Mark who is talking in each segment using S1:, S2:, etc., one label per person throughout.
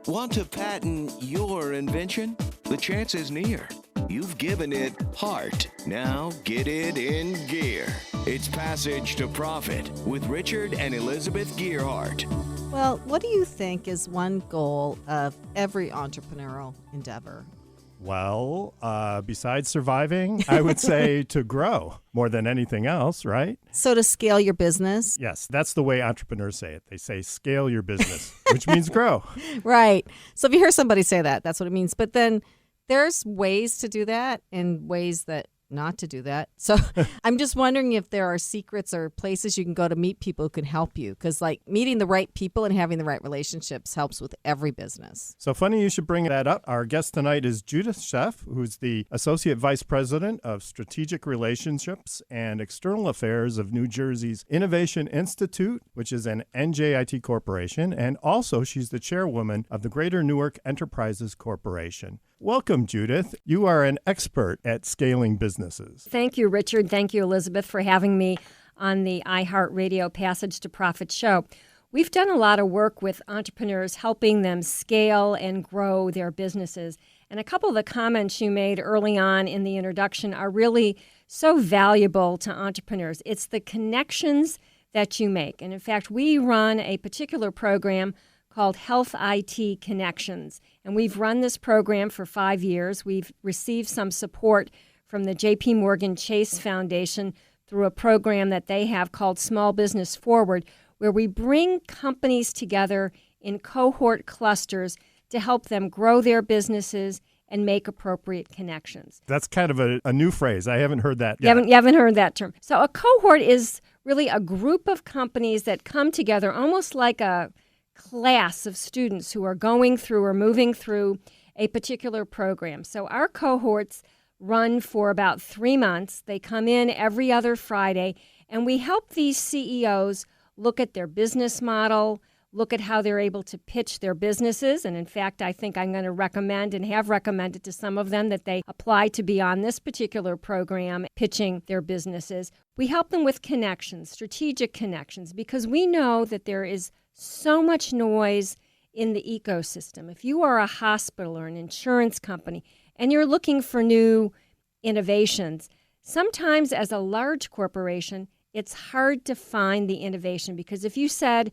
S1: Want to patent your invention? The chance is near. You've given it heart. Now get it in gear. It's Passage to Profit with Richard and Elizabeth Gearhart.
S2: Well, what do you think is one goal of every entrepreneurial endeavor?
S3: Well, besides surviving, I would say to grow more than anything else, right?
S2: So to scale your business?
S3: Yes, that's the way entrepreneurs say it. They say scale your business, which means grow.
S2: Right. So if you hear somebody say that, that's what it means. But then there's ways to do that and ways that not to do that. So I'm just wondering if there are secrets or places you can go to meet people who can help you. Because like meeting the right people and having the right relationships helps with every business.
S3: So funny you should bring that up. Our guest tonight is Judith Sheft, who's the Associate Vice President of Strategic Relationships and External Affairs of New Jersey's Innovation Institute, which is an NJIT corporation. And also she's the chairwoman of the Greater Newark Enterprises Corporation. Welcome, Judith. You are an expert at scaling businesses.
S4: Thank you, Richard. Thank you, Elizabeth, for having me on the iHeartRadio Passage to Profit show. We've done a lot of work with entrepreneurs, helping them scale and grow their businesses. And a couple of the comments you made early on in the introduction are really so valuable to entrepreneurs. It's the connections that you make. And in fact, we run a particular program called Health IT Connections. And we've run this program for 5 years. We've received some support from the J.P. Morgan Chase Foundation through a program that they have called Small Business Forward, where we bring companies together in cohort clusters to help them grow their businesses and make appropriate connections.
S3: That's kind of a new phrase. I haven't heard that yet.
S4: You haven't heard that term. So a cohort is really a group of companies that come together almost like a class of students who are going through or moving through a particular program. So our cohorts run for about 3 months. They come in every other Friday, and we help these CEOs look at their business model, look at how they're able to pitch their businesses. And in fact, I think I'm going to recommend and have recommended to some of them that they apply to be on this particular program, pitching their businesses. We help them with connections, strategic connections, because we know that there is so much noise in the ecosystem. If you are a hospital or an insurance company and you're looking for new innovations, sometimes as a large corporation, it's hard to find the innovation because if you said,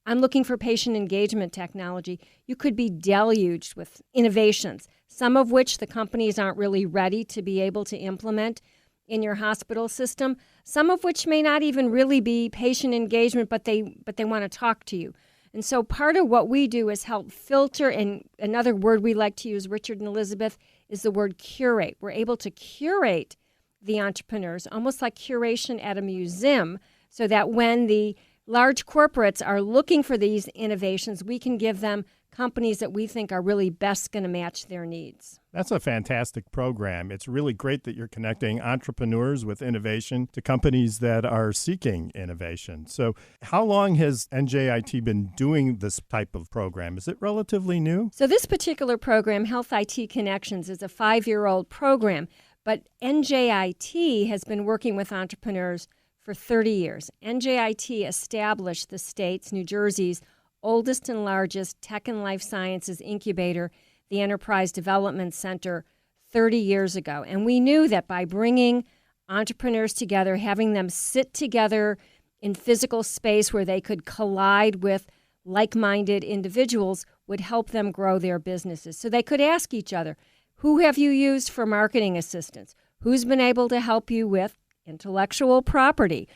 S4: I'm looking for patient engagement technology, you could be deluged with innovations, some of which the companies aren't really ready to be able to implement in your hospital system, some of which may not even really be patient engagement, but they want to talk to you. And so part of what we do is help filter, and another word we like to use, Richard and Elizabeth, is the word curate. We're able to curate the entrepreneurs, almost like curation at a museum, so that when the large corporates are looking for these innovations, we can give them companies that we think are really best going to match their needs.
S3: That's a fantastic program. It's really great that you're connecting entrepreneurs with innovation to companies that are seeking innovation. So how long has NJIT been doing this type of program? Is it relatively new?
S4: So this particular program, Health IT Connections, is a 5-year-old program, but NJIT has been working with entrepreneurs for 30 years. NJIT established the state's, New Jersey's, oldest and largest tech and life sciences incubator, the Enterprise Development Center, 30 years ago. And we knew that by bringing entrepreneurs together, having them sit together in physical space where they could collide with like-minded individuals would help them grow their businesses. So they could ask each other, who have you used for marketing assistance? Who's been able to help you with intellectual property?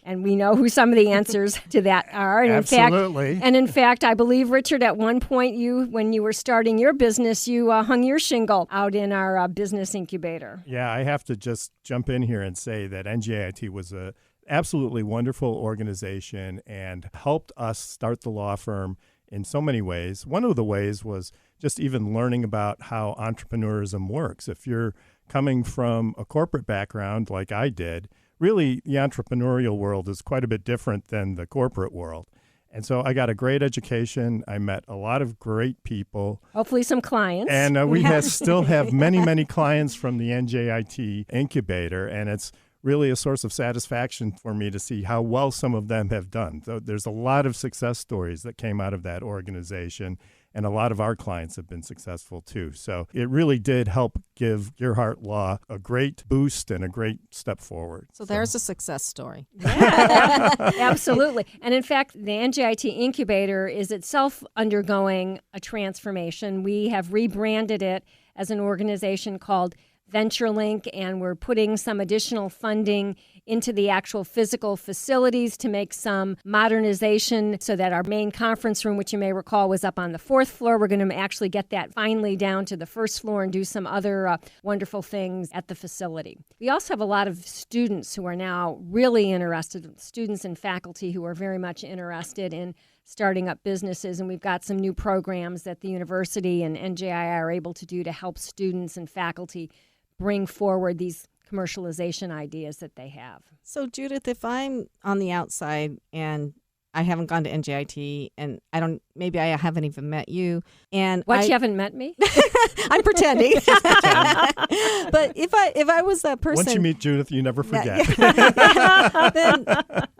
S4: And we know who some of the answers to that are. And
S3: Absolutely.
S4: In fact, I believe, Richard, at one point, when you were starting your business, you hung your shingle out in our business incubator.
S3: Yeah, I have to just jump in here and say that NJIT was a absolutely wonderful organization and helped us start the law firm in so many ways. One of the ways was just even learning about how entrepreneurism works. If you're coming from a corporate background like I did, really, the entrepreneurial world is quite a bit different than the corporate world. And so I got a great education. I met a lot of great people.
S4: Hopefully some clients.
S3: And we still have many, many clients from the NJIT incubator. And it's really a source of satisfaction for me to see how well some of them have done. So there's a lot of success stories that came out of that organization. And a lot of our clients have been successful too. So it really did help give Gearhart Law a great boost and a great step forward.
S2: So there's a success story.
S4: Yeah, absolutely. And in fact, the NJIT Incubator is itself undergoing a transformation. We have rebranded it as an organization called VentureLink, and we're putting some additional funding into the actual physical facilities to make some modernization so that our main conference room, which you may recall was up on the 4th floor, we're going to actually get that finally down to the 1st floor and do some other wonderful things at the facility. We also have a lot of students who are now really interested, students and faculty who are very much interested in starting up businesses, and we've got some new programs that the university and NJI are able to do to help students and faculty bring forward these commercialization ideas that they have.
S2: So, Judith, if I'm on the outside and I haven't gone to NJIT and maybe I haven't even met you, and
S4: you haven't met me?
S2: I'm pretending. But if I was that person,
S3: once you meet Judith, you never forget.
S2: Then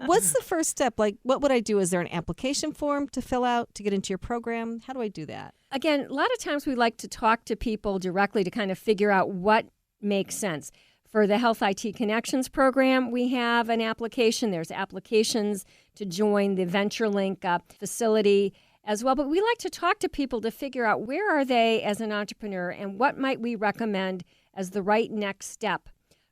S2: what's the first step? Like, what would I do? Is there an application form to fill out to get into your program? How do I do that?
S4: Again, a lot of times we like to talk to people directly to kind of figure out what makes sense. For the Health IT Connections program, we have an application. There's applications to join the VentureLink facility as well. But we like to talk to people to figure out where are they as an entrepreneur and what might we recommend as the right next step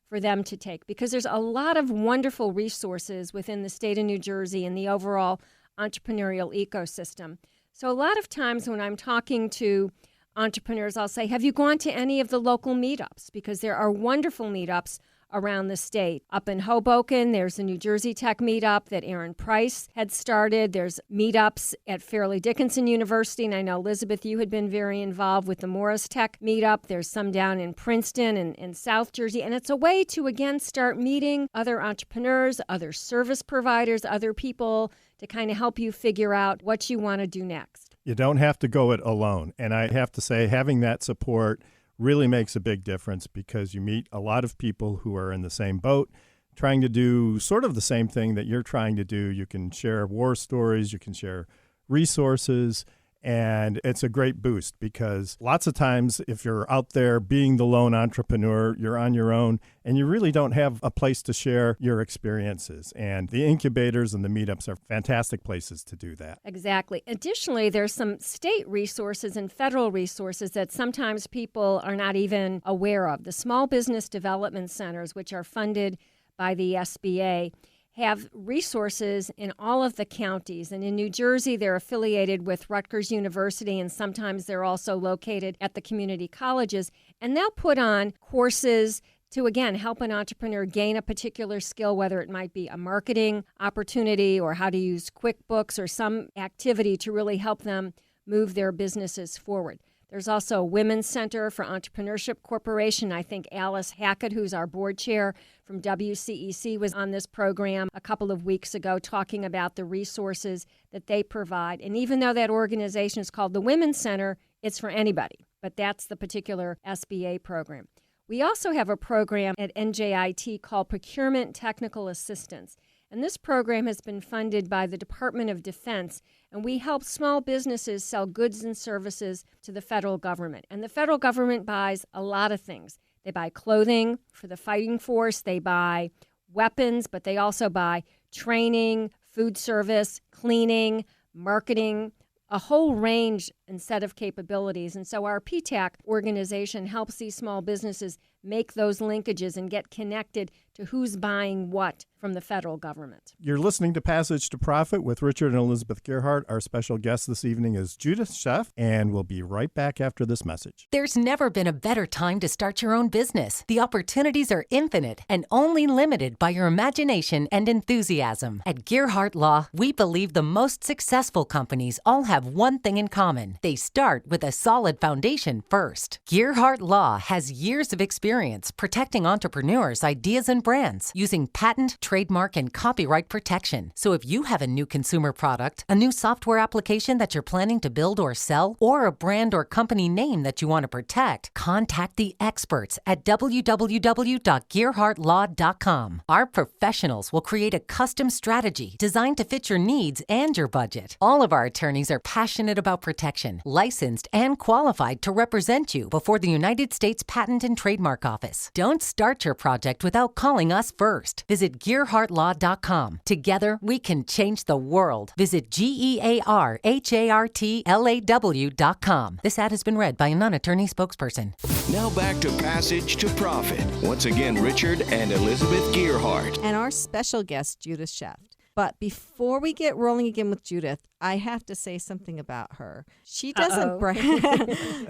S4: for them to take. Because there's a lot of wonderful resources within the state of New Jersey and the overall entrepreneurial ecosystem. So a lot of times when I'm talking to entrepreneurs, I'll say, have you gone to any of the local meetups? Because there are wonderful meetups around the state. Up in Hoboken, there's a New Jersey Tech meetup that Aaron Price had started. There's meetups at Fairleigh Dickinson University, and I know, Elizabeth, you had been very involved with the Morris Tech meetup. There's some down in Princeton and in South Jersey, and it's a way to, again, start meeting other entrepreneurs, other service providers, other people to kind of help you figure out what you want to do next.
S3: You don't have to go it alone. And I have to say, having that support really makes a big difference because you meet a lot of people who are in the same boat, trying to do sort of the same thing that you're trying to do. You can share war stories, you can share resources, and it's a great boost because lots of times if you're out there being the lone entrepreneur, you're on your own and you really don't have a place to share your experiences. And the incubators and the meetups are fantastic places to do that.
S4: Exactly. Additionally, there's some state resources and federal resources that sometimes people are not even aware of. The small business development centers, which are funded by the SBA, have resources in all of the counties. And in New Jersey, they're affiliated with Rutgers University, and sometimes they're also located at the community colleges. And they'll put on courses to, again, help an entrepreneur gain a particular skill, whether it might be a marketing opportunity or how to use QuickBooks or some activity to really help them move their businesses forward. There's also a Women's Center for Entrepreneurship Corporation. I think Alice Hackett, who's our board chair from WCEC, was on this program a couple of weeks ago talking about the resources that they provide. And even though that organization is called the Women's Center, it's for anybody. But that's the particular SBA program. We also have a program at NJIT called Procurement Technical Assistance. And this program has been funded by the Department of Defense, and we help small businesses sell goods and services to the federal government. And the federal government buys a lot of things. They buy clothing for the fighting force, they buy weapons, but they also buy training, food service, cleaning, marketing, a whole range and set of capabilities. And so our PTAC organization helps these small businesses make those linkages and get connected to who's buying what from the federal government.
S3: You're listening to Passage to Profit with Richard and Elizabeth Gearhart. Our special guest this evening is Judith Sheft, and we'll be right back after this message.
S5: There's never been a better time to start your own business. The opportunities are infinite and only limited by your imagination and enthusiasm. At Gearhart Law, we believe the most successful companies all have one thing in common. They start with a solid foundation first. Gearhart Law has years of experience experience protecting entrepreneurs, ideas, and brands using patent, trademark, and copyright protection. So if you have a new consumer product, a new software application that you're planning to build or sell, or a brand or company name that you want to protect, contact the experts at www.gearhartlaw.com. Our professionals will create a custom strategy designed to fit your needs and your budget. All of our attorneys are passionate about protection, licensed and qualified to represent you before the United States Patent and Trademark Office. Don't start your project without calling us first. Visit GearhartLaw.com. Together, we can change the world. Visit GearHartLaw.com. This ad has been read by a non-attorney spokesperson.
S1: Now back to Passage to Profit. Once again, Richard and Elizabeth Gearhart.
S2: And our special guest, Judith Sheft. But before we get rolling again with Judith, I have to say something about her. She doesn't brag.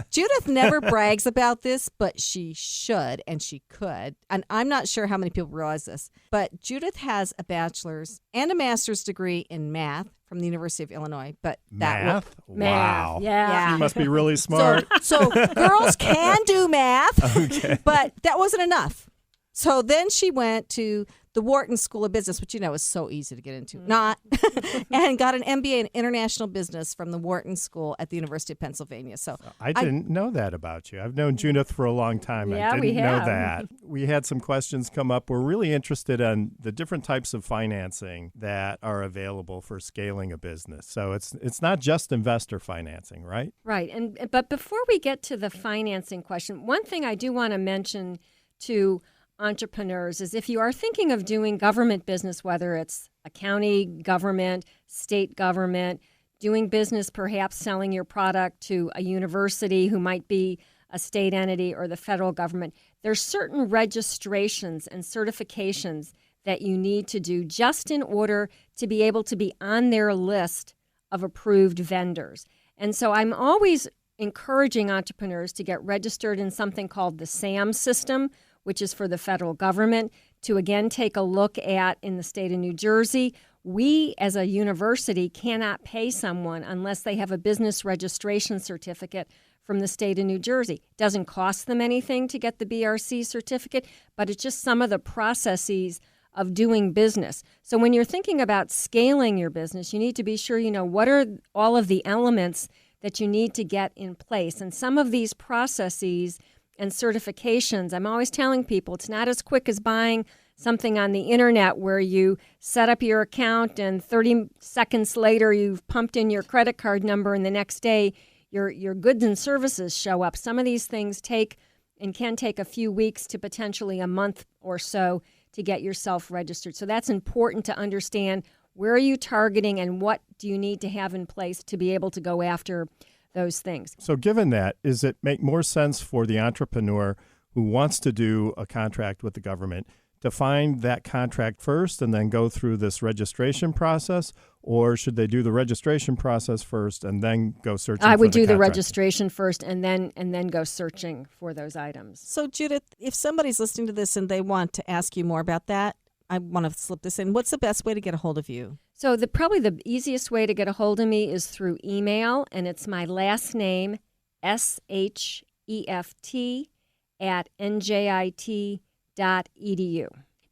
S2: Judith never brags about this, but she should and she could. And I'm not sure how many people realize this, but Judith has a bachelor's and a master's degree in math from the University of Illinois. But
S3: Math?
S4: Math,
S3: Wow.
S4: yeah.
S3: She must be really smart.
S2: So girls can do math,
S3: Okay.
S2: but that wasn't enough. So then she went to the Wharton School of Business, which is so easy to get into, not, and got an MBA in International Business from the Wharton School at the University of Pennsylvania. So
S3: I didn't know that about you. I've known Judith for a long time.
S4: Yeah,
S3: I
S4: we
S3: didn't know
S4: have.
S3: that. We had some questions come up. We're really interested in the different types of financing that are available for scaling a business. So it's not just investor financing, right?
S4: Right. But before we get to the financing question, one thing I do want to mention to entrepreneurs is if you are thinking of doing government business, whether it's a county government, state government, doing business, perhaps selling your product to a university who might be a state entity or the federal government, there's certain registrations and certifications that you need to do just in order to be able to be on their list of approved vendors. And so I'm always encouraging entrepreneurs to get registered in something called the SAM system, which is for the federal government, to again take a look at in the state of New Jersey. We, as a university, cannot pay someone unless they have a business registration certificate from the state of New Jersey. It doesn't cost them anything to get the BRC certificate, but it's just some of the processes of doing business. So when you're thinking about scaling your business, you need to be sure you know what are all of the elements that you need to get in place. And some of these processes and certifications, I'm always telling people it's not as quick as buying something on the internet where you set up your account and 30 seconds later you've pumped in your credit card number and the next day your goods and services show up. Some of these things take and can take a few weeks to potentially a month or so to get yourself registered. So that's important to understand. Where are you targeting and what do you need to have in place to be able to go after those things?
S3: So given that, does it make more sense for the entrepreneur who wants to do a contract with the government to find that contract first and then go through this registration process? Or should they do the registration process first and then go searching
S4: I
S3: for
S4: would
S3: the
S4: do the
S3: contract?
S4: registration first and then go searching for those items.
S2: So, Judith, if somebody's listening to this and they want to ask you more about that, I want to slip this in. What's the best way to get a hold of you?
S4: So probably the easiest way to get a hold of me is through email, and it's my last name, SHEFT, @njit.edu.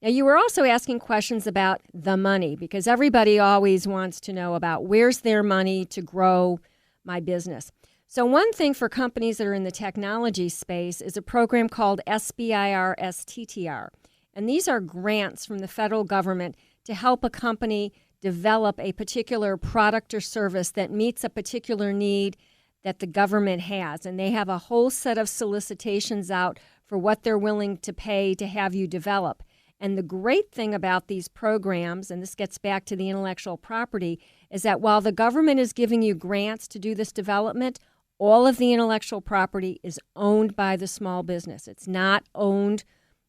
S4: Now, you were also asking questions about the money, because everybody always wants to know about where's their money to grow my business. So one thing for companies that are in the technology space is a program called SBIR-STTR. And these are grants from the federal government to help a company develop a particular product or service that meets a particular need that the government has. And they have a whole set of solicitations out for what they're willing to pay to have you develop. And the great thing about these programs, and this gets back to the intellectual property, is that while the government is giving you grants to do this development, all of the intellectual property is owned by the small business. It's not owned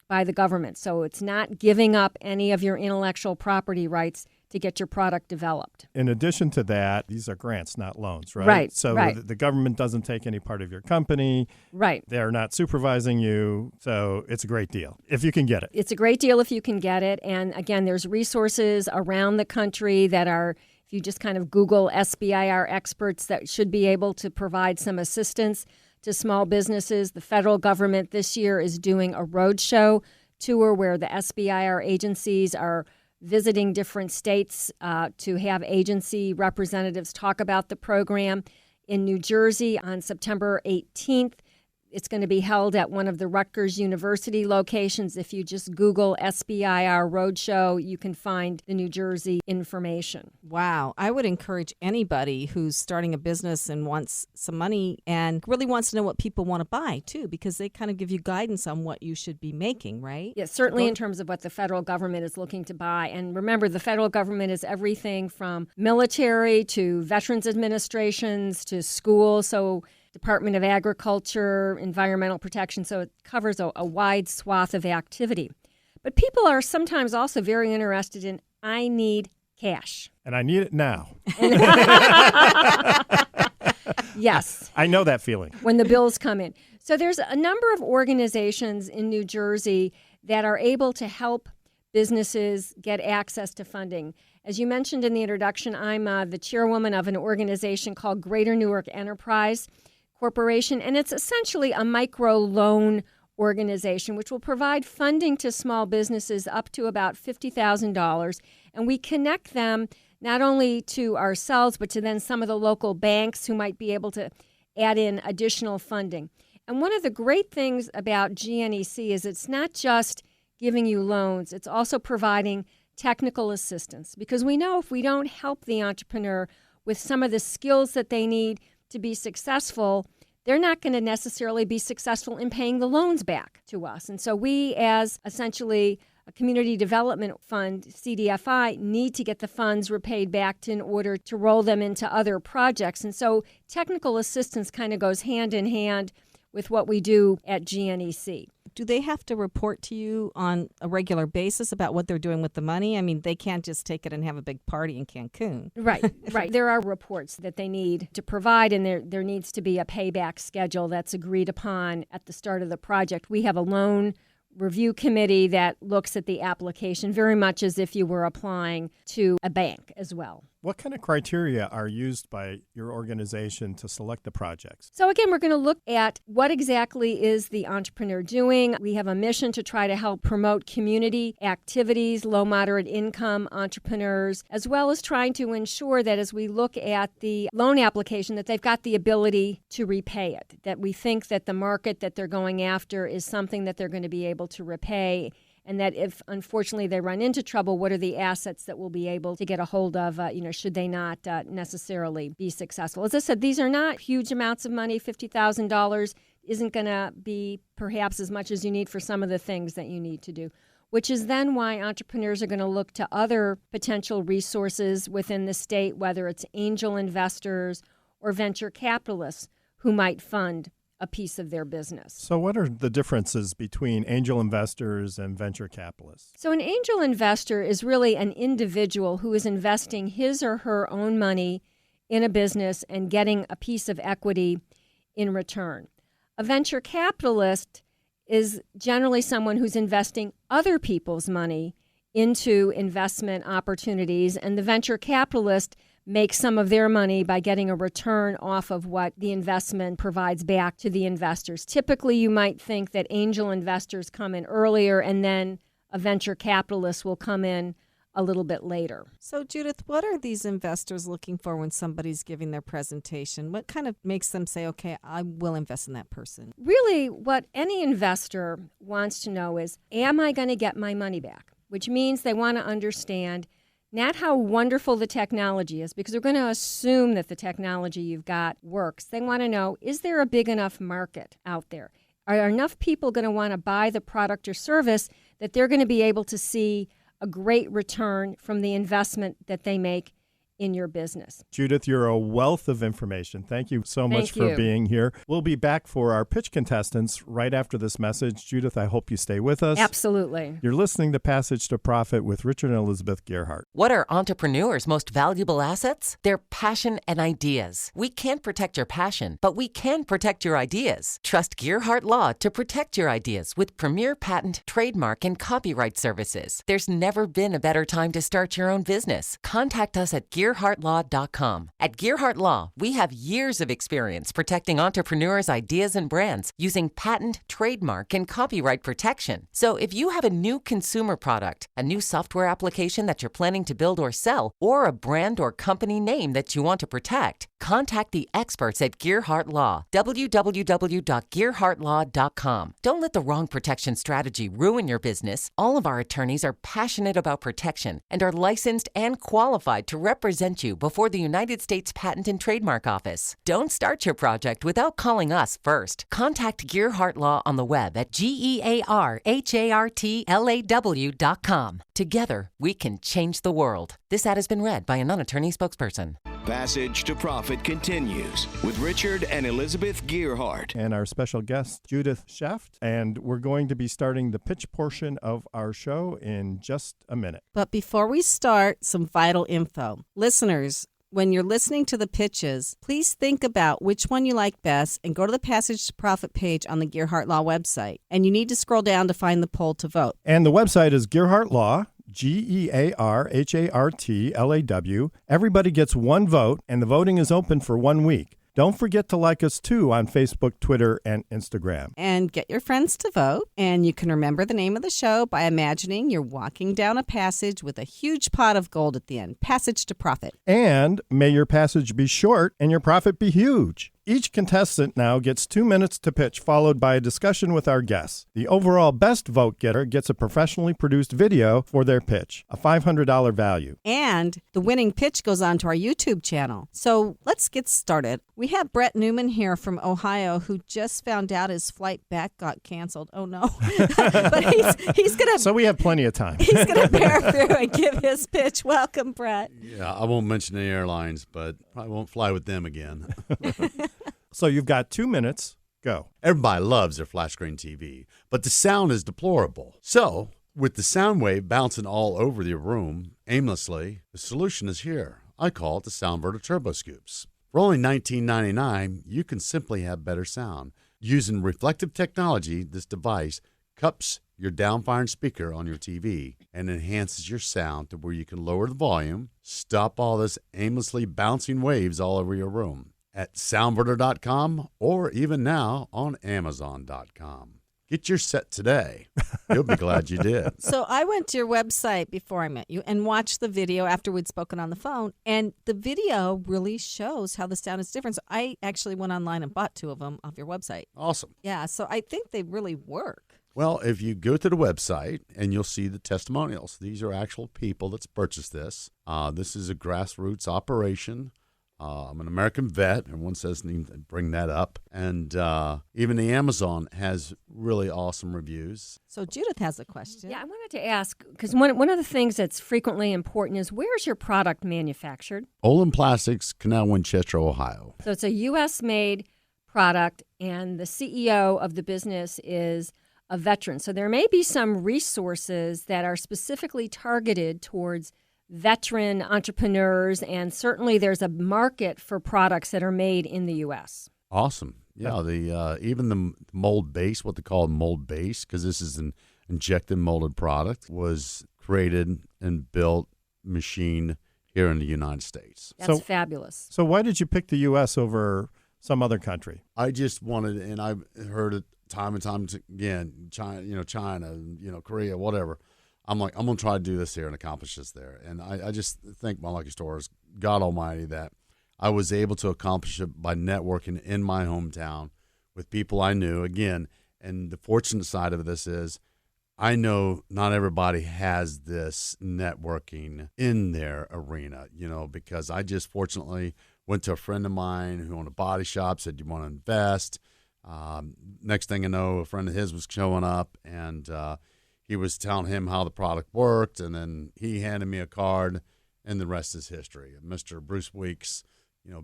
S4: by the government. So it's not giving up any of your intellectual property rights to get your product developed.
S3: In addition to that, these are grants, not loans, right?
S4: Right,
S3: So
S4: right.
S3: the government doesn't take any part of your company.
S4: Right.
S3: They're not supervising you. So it's a great deal if you can get it.
S4: It's a great deal if you can get it. And again, there's resources around the country that are, if you just kind of Google SBIR experts, that should be able to provide some assistance. to small businesses. The federal government this year is doing a roadshow tour where the SBIR agencies are visiting different states to have agency representatives talk about the program. In New Jersey on September 18th, it's going to be held at one of the Rutgers University locations. If you just Google SBIR Roadshow, you can find the New Jersey information.
S2: Wow. I would encourage anybody who's starting a business and wants some money and really wants to know what people want to buy, too, because they kind of give you guidance on what you should be making, right?
S4: Yes, certainly in terms of what the federal government is looking to buy. And remember, the federal government is everything from military to veterans administrations to schools. So Department of Agriculture, Environmental Protection, so it covers a wide swath of activity. But people are sometimes also very interested in, I need cash.
S3: And I need it now.
S4: Yes.
S3: I know that feeling.
S4: When the bills come in. So there's a number of organizations in New Jersey that are able to help businesses get access to funding. As you mentioned in the introduction, I'm the chairwoman of an organization called Greater Newark Enterprise Corporation, and it's essentially a micro-loan organization which will provide funding to small businesses up to about $50,000, and we connect them not only to ourselves but to then some of the local banks who might be able to add in additional funding. And one of the great things about GNEC is it's not just giving you loans, it's also providing technical assistance, because we know if we don't help the entrepreneur with some of the skills that they need to be successful, they're not going to necessarily be successful in paying the loans back to us. And so we, as essentially a community development fund, CDFI, need to get the funds repaid back in order to roll them into other projects. And so technical assistance kind of goes hand in hand with what we do at GNEC.
S2: Do they have to report to you on a regular basis about what they're doing with the money? I mean, they can't just take it and have a big party in Cancun.
S4: Right. There are reports that they need to provide, and there needs to be a payback schedule that's agreed upon at the start of the project. We have a loan review committee that looks at the application very much as if you were applying to a bank as well.
S3: What kind of criteria are used by your organization to select the projects?
S4: So again, we're going to look at what exactly is the entrepreneur doing. We have a mission to try to help promote community activities, low, moderate income entrepreneurs, as well as trying to ensure that as we look at the loan application, that they've got the ability to repay it, that we think that the market that they're going after is something that they're going to be able to repay, and that if, unfortunately, they run into trouble, what are the assets that we'll be able to get a hold of, should they not necessarily be successful. As I said, these are not huge amounts of money. $50,000 isn't going to be perhaps as much as you need for some of the things that you need to do, which is then why entrepreneurs are going to look to other potential resources within the state, whether it's angel investors or venture capitalists who might fund a piece of their business.
S3: So what are the differences between angel investors and venture capitalists?
S4: So an angel investor is really an individual who is investing his or her own money in a business and getting a piece of equity in return. A venture capitalist is generally someone who's investing other people's money into investment opportunities, and the venture capitalist make some of their money by getting a return off of what the investment provides back to the investors. Typically, you might think that angel investors come in earlier and then a venture capitalist will come in a little bit later.
S2: So, Judith, what are these investors looking for when somebody's giving their presentation? What kind of makes them say, okay, I will invest in that person?
S4: Really, what any investor wants to know is, am I going to get my money back? Which means they want to understand not how wonderful the technology is, because we're going to assume that the technology you've got works. They want to know, is there a big enough market out there? Are enough people going to want to buy the product or service that they're going to be able to see a great return from the investment that they make in your business?
S3: Judith, you're a wealth of information. Thank you so much for being here. We'll be back for our pitch contestants right after this message. Judith, I hope you stay with us.
S4: Absolutely.
S3: You're listening to Passage to Profit with Richard and Elizabeth Gerhardt.
S5: What are entrepreneurs' most valuable assets? Their passion and ideas. We can't protect your passion, but we can protect your ideas. Trust Gerhardt Law to protect your ideas with premier patent, trademark, and copyright services. There's never been a better time to start your own business. Contact us at Gerhardt GearhartLaw.com. At Gearhart Law, we have years of experience protecting entrepreneurs' ideas and brands using patent, trademark, and copyright protection. So if you have a new consumer product, a new software application that you're planning to build or sell, or a brand or company name that you want to protect, contact the experts at Gearhart Law. www.gearhartlaw.com. Don't let the wrong protection strategy ruin your business. All of our attorneys are passionate about protection and are licensed and qualified to represent you before the United States Patent and Trademark Office. Don't start your project without calling us first. Contact Gearhart Law on the web at GearhartLaw.com. Together, we can change the world. This ad has been read by a non-attorney spokesperson.
S1: Passage to Profit continues with Richard and Elizabeth Gearhart.
S3: And our special guest, Judith Sheft. And we're going to be starting the pitch portion of our show in just a minute.
S2: But before we start, some vital info. Listeners, when you're listening to the pitches, please think about which one you like best and go to the Passage to Profit page on the Gearhart Law website. And you need to scroll down to find the poll to vote.
S3: And the website is Gearhart Law, GearhartLaw. Everybody gets one vote, and the voting is open for 1 week. Don't forget to like us, too, on Facebook, Twitter, and Instagram.
S2: And get your friends to vote. And you can remember the name of the show by imagining you're walking down a passage with a huge pot of gold at the end. Passage to Profit.
S3: And may your passage be short and your profit be huge. Each contestant now gets 2 minutes to pitch, followed by a discussion with our guests. The overall best vote getter gets a professionally produced video for their pitch, a $500 value.
S2: And the winning pitch goes on to our YouTube channel. So let's get started. We have Brett Newman here from Ohio, who just found out his flight back got canceled. Oh, no. But he's going to...
S3: So we have plenty of time.
S2: He's going to bear through and give his pitch. Welcome, Brett.
S6: Yeah, I won't mention the airlines, but I won't fly with them again.
S3: So you've got 2 minutes. Go.
S6: Everybody loves their flat screen TV, but the sound is deplorable. So, with the sound wave bouncing all over your room aimlessly, the solution is here. I call it the Soundverter Turbo Scoops. For only $19.99, you can simply have better sound. Using reflective technology, this device cups your downfiring speaker on your TV and enhances your sound to where you can lower the volume, stop all this aimlessly bouncing waves all over your room. At soundverter.com or even now on amazon.com. Get your set today. You'll be glad you did.
S2: So I went to your website before I met you and watched the video after we'd spoken on the phone. And the video really shows how the sound is different. So I actually went online and bought 2 of them off your website.
S6: Awesome.
S2: Yeah, so I think they really work.
S6: Well, if you go to the website and you'll see the testimonials, these are actual people that's purchased this. This is a grassroots operation. I'm an American vet. Everyone says need to bring that up. And even the Amazon has really awesome reviews.
S2: So Judith has a question.
S4: Yeah, I wanted to ask, because one of the things that's frequently important is where's your product manufactured?
S6: Olin Plastics, Canal Winchester, Ohio.
S4: So it's a U.S.-made product, and the CEO of the business is a veteran. So there may be some resources that are specifically targeted towards veteran entrepreneurs, and certainly there's a market for products that are made in the U.S.
S6: Awesome. Yeah, the even the mold base, what they call mold base, because this is an injected molded product, was created and built, machined here in the United States.
S4: That's fabulous.
S3: So why did you pick the U.S. over some other country?
S6: I just wanted, and I've heard it time and time again, China, Korea, whatever. I'm like, I'm going to try to do this here and accomplish this there. And I just think my lucky star is God Almighty that I was able to accomplish it by networking in my hometown with people I knew. Again, and the fortunate side of this is I know not everybody has this networking in their arena, because I just fortunately went to a friend of mine who owned a body shop, said, you want to invest? Next thing I know, a friend of his was showing up, and he was telling him how the product worked, and then he handed me a card, and the rest is history. Mr. Bruce Weeks,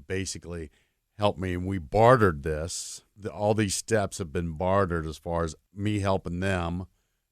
S6: basically helped me, and we bartered this. All these steps have been bartered as far as me helping them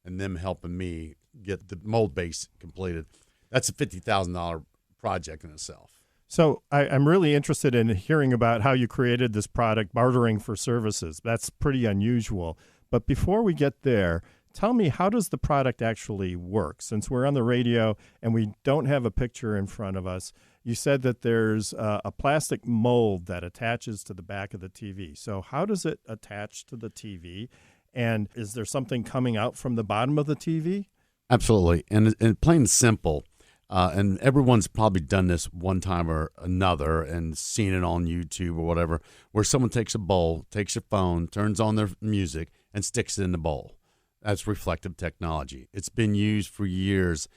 S6: and them helping me get the mold base completed. That's a $50,000 project in itself.
S3: So I'm really interested in hearing about how you created this product, bartering for services. That's pretty unusual. But before we get there, tell me, how does the product actually work? Since we're on the radio and we don't have a picture in front of us, you said that there's a plastic mold that attaches to the back of the TV. So how does it attach to the TV? And is there something coming out from the bottom of the TV?
S6: Absolutely. And plain and simple, and everyone's probably done this one time or another and seen it on YouTube or whatever, where someone takes a bowl, takes a phone, turns on their music, and sticks it in the bowl. That's reflective technology. It's been used for years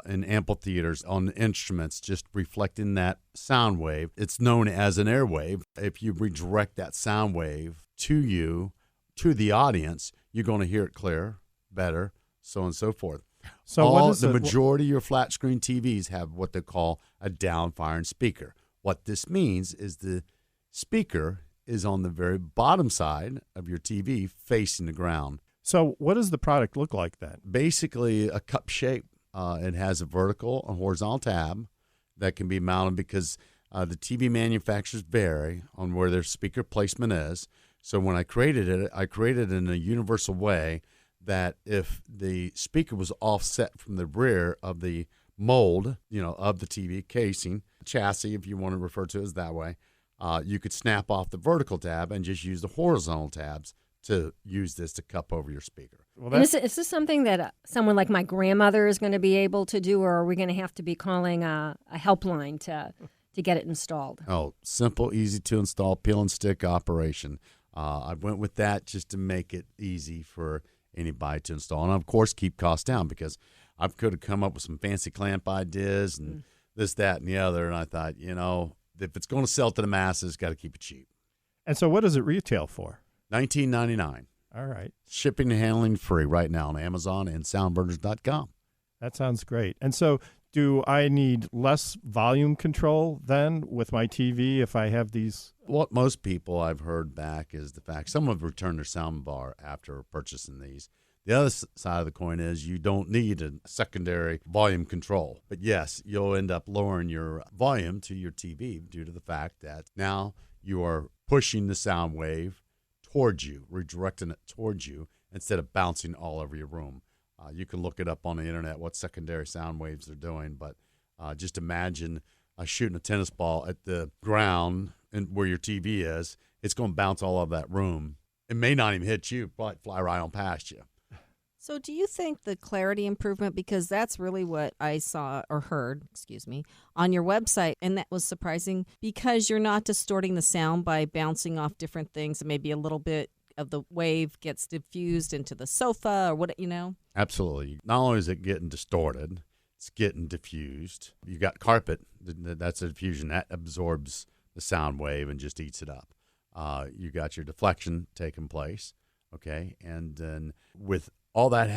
S6: in amphitheaters on instruments, just reflecting that sound wave. It's known as an airwave. If you redirect that sound wave to you, to the audience, you're going to hear it clear, better, so on and so forth.
S3: So
S6: the majority of your flat screen TVs have what they call a down-firing speaker. What this means is the speaker is on the very bottom side of your TV facing the ground.
S3: So what does the product look like then?
S6: Basically a cup shape. It has a vertical and horizontal tab that can be mounted because the TV manufacturers vary on where their speaker placement is. So when I created it in a universal way that if the speaker was offset from the rear of the mold, of the TV casing, chassis, if you want to refer to it as that way, you could snap off the vertical tab and just use the horizontal tabs to use this to cup over your speaker.
S4: Well, is this something that someone like my grandmother is going to be able to do, or are we going to have to be calling a helpline to get it installed?
S6: Oh, simple, easy to install, peel and stick operation. I went with that just to make it easy for anybody to install. And, of course, keep costs down because I could have come up with some fancy clamp ideas and this, that, and the other. And I thought, if it's going to sell to the masses, got to keep it cheap.
S3: And so what does it retail for?
S6: $19.99.
S3: All right.
S6: Shipping and handling free right now on Amazon and soundburners.com.
S3: That sounds great. And so do I need less volume control then with my TV if I have these?
S6: What most people I've heard back is the fact some have returned their sound bar after purchasing these. The other side of the coin is you don't need a secondary volume control. But yes, you'll end up lowering your volume to your TV due to the fact that now you are pushing the sound wave towards you, redirecting it towards you instead of bouncing all over your room. You can look it up on the internet what secondary sound waves they're doing, but just imagine shooting a tennis ball at the ground and where your TV is. It's going to bounce all over that room. It may not even hit you, but fly right on past you.
S2: So do you think the clarity improvement, because that's really what I saw or heard, on your website, and that was surprising because you're not distorting the sound by bouncing off different things and maybe a little bit of the wave gets diffused into the sofa or what,
S6: Absolutely. Not only is it getting distorted, it's getting diffused. You got carpet, that's a diffusion. That absorbs the sound wave and just eats it up. You got your deflection taking place, okay? And then with all that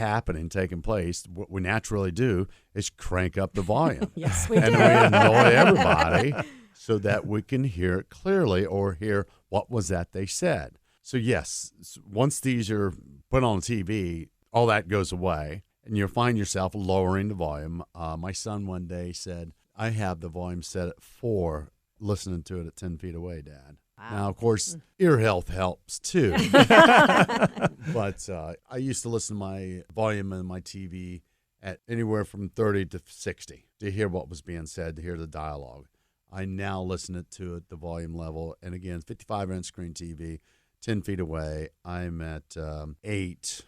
S6: taking place, what we naturally do is crank up the volume.
S2: Yes, we
S6: and
S2: do.
S6: we annoy everybody so that we can hear it clearly or hear what was that they said. So yes, once these are put on TV, all that goes away, and you'll find yourself lowering the volume. My son one day said, I have the volume set at 4, listening to it at 10 feet away, Dad. Wow. Now, of course, ear health helps too. But I used to listen to my volume in my TV at anywhere from 30 to 60 to hear what was being said, to hear the dialogue. I now listen to it at the volume level. And again, 55-inch screen TV, 10 feet away. I'm at 8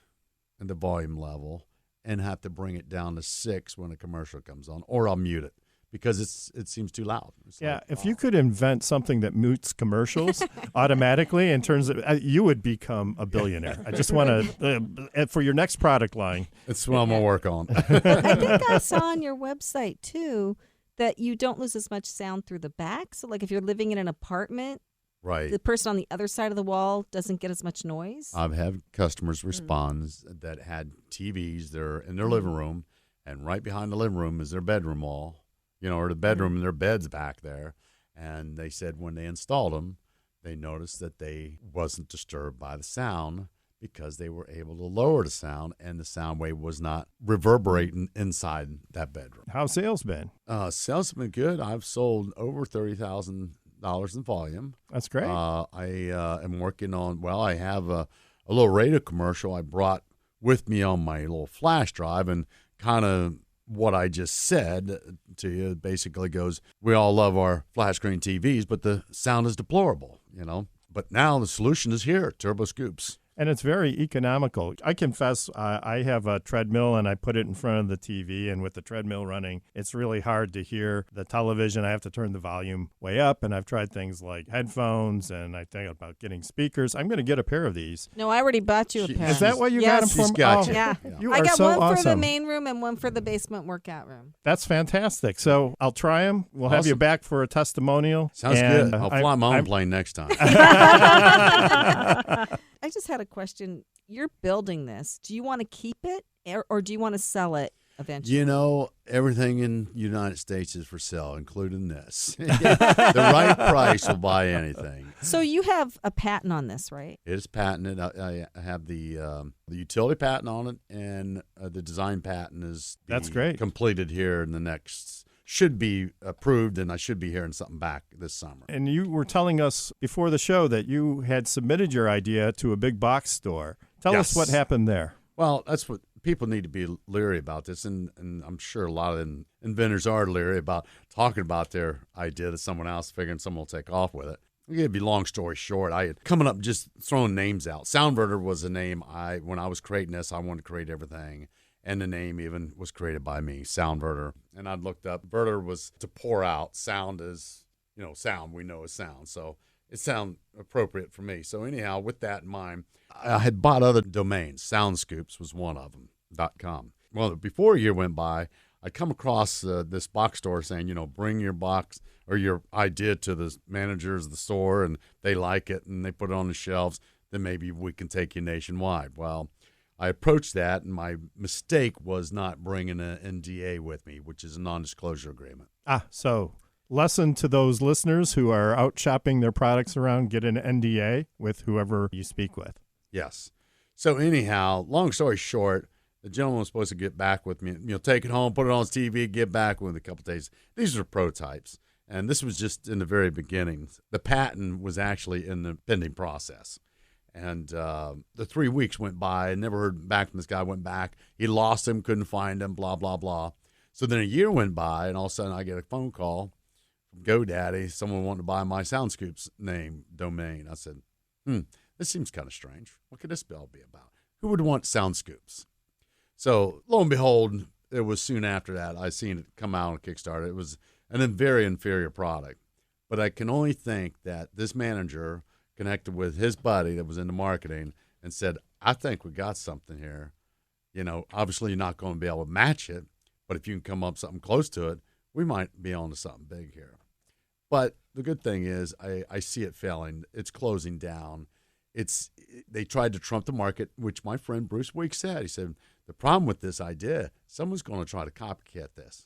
S6: in the volume level and have to bring it down to 6 when a commercial comes on, or I'll mute it. Because it seems too loud.
S3: If you could invent something that mutes commercials automatically and turns it, you would become a billionaire. I just want to, for your next product line.
S6: That's what I'm going to work on.
S2: I think I saw on your website, too, that you don't lose as much sound through the back. So, like, if you're living in an apartment,
S6: right,
S2: the person on the other side of the wall doesn't get as much noise.
S6: I've had customers respond that had TVs there in their living room, and right behind the living room is their bedroom wall. Or the bedroom, and their bed's back there. And they said when they installed them, they noticed that they wasn't disturbed by the sound because they were able to lower the sound, and the sound wave was not reverberating inside that bedroom.
S3: How's sales been?
S6: Sales have been good. I've sold over $30,000 in volume.
S3: That's great.
S6: I am working on, I have a little radio commercial I brought with me on my little flash drive and kind of what I just said to you basically goes, we all love our flat screen TVs, but the sound is deplorable, But now the solution is here, Turbo Scoops.
S3: And it's very economical. I confess, I have a treadmill and I put it in front of the TV, and with the treadmill running, it's really hard to hear the television. I have to turn the volume way up, and I've tried things like headphones, and I think about getting speakers. I'm going to get a pair of these.
S2: No, I already bought you a pair.
S3: Is that what you
S2: Yes.
S3: got them from?
S6: She's got you.
S2: Yeah.
S3: You
S2: I
S3: are
S2: got
S3: so
S2: one for the
S3: awesome.
S2: main room and one for the basement workout room.
S3: That's fantastic. So I'll try them. We'll have you
S6: Awesome.
S3: back for a testimonial.
S6: Sounds
S3: And
S6: good. I'll fly my own plane next time.
S2: I just had a question. You're building this. Do you want to keep it or do you want to sell it eventually?
S6: Everything in the United States is for sale, including this. The right price will buy anything.
S2: So you have a patent on this, right?
S6: It is patented. I have the utility patent on it, and the design patent is
S3: That's great.
S6: completed here in the next, should be approved, and I should be hearing something back this summer.
S3: And you were telling us before the show that you had submitted your idea to a big box store. Tell us what happened there.
S6: Well, that's what people need to be leery about this, and I'm sure a lot of inventors are leery about talking about their idea to someone else, figuring someone will take off with it. I'll give you a long story short. I had coming up just throwing names out. Soundverter was a name when I was creating this, I wanted to create everything. And the name even was created by me, Soundverter. And I'd looked up, verter was to pour out. Sound is, sound we know is sound. So it sounded appropriate for me. So anyhow, with that in mind, I had bought other domains. Soundscoops was one of them, .com. Well, before a year went by, I come across this box store saying, bring your box or your idea to the managers of the store, and they like it, and they put it on the shelves. Then maybe we can take you nationwide. Well, I approached that, and my mistake was not bringing an NDA with me, which is a non-disclosure agreement.
S3: So lesson to those listeners who are out shopping their products around, get an NDA with whoever you speak with.
S6: Yes. So anyhow, long story short, the gentleman was supposed to get back with me, take it home, put it on his TV, get back with a couple of days. These are prototypes, and this was just in the very beginning. The patent was actually in the pending process. And the 3 weeks went by. I never heard back from this guy. Went back. He lost him, couldn't find him, blah, blah, blah. So then a year went by, and all of a sudden I get a phone call from GoDaddy. Someone wanted to buy my Soundscoops name domain. I said, this seems kind of strange. What could this all be about? Who would want Soundscoops? So lo and behold, it was soon after that I seen it come out on Kickstarter. It was a very inferior product. But I can only think that this manager connected with his buddy that was into marketing and said, I think we got something here. Obviously you're not going to be able to match it, but if you can come up something close to it, we might be on to something big here. But the good thing is I see it failing. It's closing down. They tried to trump the market, which my friend Bruce Weeks said. He said, the problem with this idea, someone's going to try to copycat this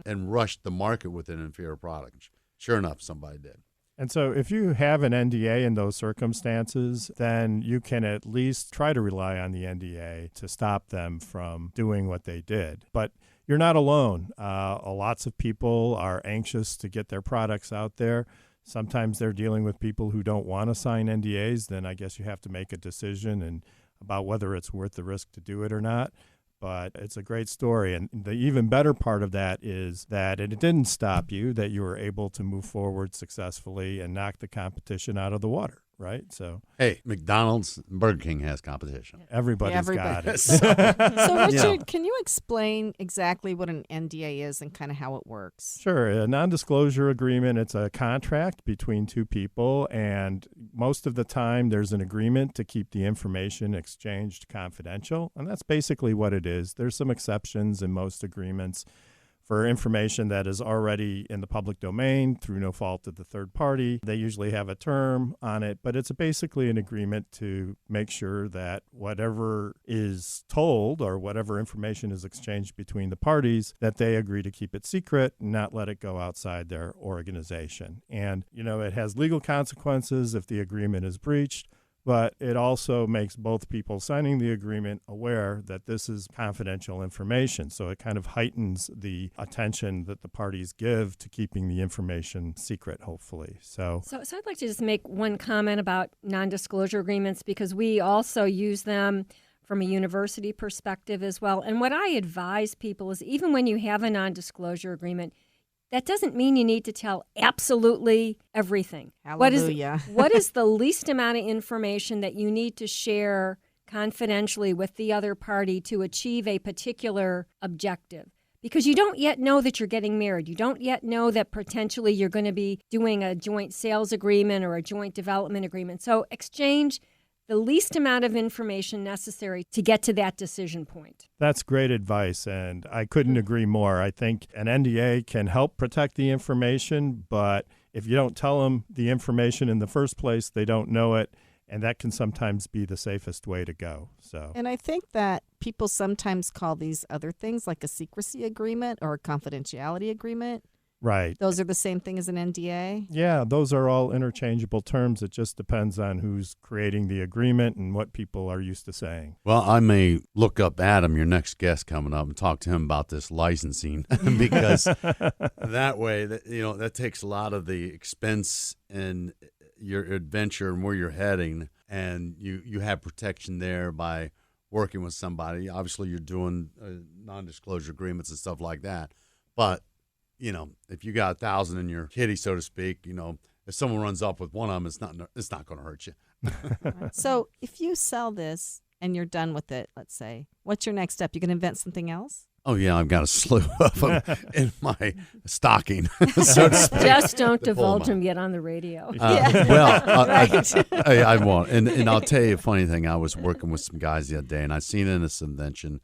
S6: and rush the market with an inferior product. Sure enough, somebody did.
S3: And so if you have an NDA in those circumstances, then you can at least try to rely on the NDA to stop them from doing what they did. But you're not alone. Lots of people are anxious to get their products out there. Sometimes they're dealing with people who don't want to sign NDAs. Then I guess you have to make a decision about whether it's worth the risk to do it or not. But it's a great story. And the even better part of that is that it didn't stop you, that you were able to move forward successfully and knock the competition out of the water, right? So
S6: hey, McDonald's and Burger King has competition.
S3: Everybody's got it.
S2: So Richard, can you explain exactly what an NDA is and kind of how it works?
S3: Sure. A non-disclosure agreement, it's a contract between two people, and most of the time there's an agreement to keep the information exchanged confidential, and that's basically what it is. There's some exceptions in most agreements for information that is already in the public domain through no fault of the third party. They usually have a term on it, but it's basically an agreement to make sure that whatever is told or whatever information is exchanged between the parties, that they agree to keep it secret and not let it go outside their organization. And, it has legal consequences if the agreement is breached, but it also makes both people signing the agreement aware that this is confidential information. So it kind of heightens the attention that the parties give to keeping the information secret, hopefully. So
S4: I'd like to just make one comment about non-disclosure agreements, because we also use them from a university perspective as well. And what I advise people is even when you have a non-disclosure agreement, that doesn't mean you need to tell absolutely everything.
S2: Hallelujah.
S4: What is the least amount of information that you need to share confidentially with the other party to achieve a particular objective? Because you don't yet know that you're getting married. You don't yet know that potentially you're going to be doing a joint sales agreement or a joint development agreement. So exchange the least amount of information necessary to get to that decision point.
S3: That's great advice, and I couldn't agree more. I think an NDA can help protect the information, but if you don't tell them the information in the first place, they don't know it, and that can sometimes be the safest way to go. So,
S2: And I think that people sometimes call these other things like a secrecy agreement or a confidentiality agreement.
S3: right.
S2: Those are the same thing as an NDA.
S3: Yeah, those are all interchangeable terms. It just depends on who's creating the agreement and what people are used to saying.
S6: Well, I may look up Adam, your next guest coming up, and talk to him about this licensing because that way, that takes a lot of the expense in your adventure and where you're heading, and you have protection there by working with somebody. Obviously, you're doing non-disclosure agreements and stuff like that, but if you got 1,000 in your kitty, so to speak, if someone runs off with one of them, it's not going to hurt you.
S2: So if you sell this and you're done with it, let's say, what's your next step? You going to invent something else?
S6: Oh, yeah, I've got a slew of them in my stocking, so to speak.
S4: Just don't divulge them yet on the radio.
S6: I won't. And I'll tell you a funny thing. I was working with some guys the other day, and I seen in this invention,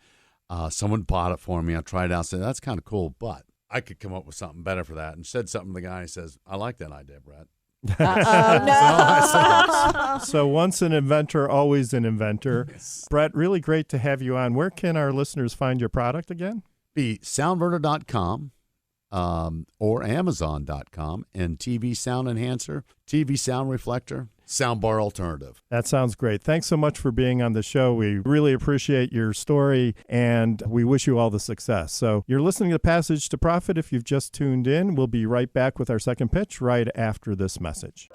S6: someone bought it for me. I tried it out, said, that's kind of cool, but I could come up with something better for that, and said something to the guy. He says, I like that idea, Brett.
S2: No.
S3: So once an inventor, always an inventor.
S6: Yes.
S3: Brett, really great to have you on. Where can our listeners find your product again?
S6: Be soundverter.com or amazon.com, and TV sound enhancer, TV sound reflector, soundbar alternative.
S3: That sounds great. Thanks so much for being on the show. We really appreciate your story, and we wish you all the success. So you're listening to Passage to Profit. If you've just tuned in, we'll be right back with our second pitch right after this message.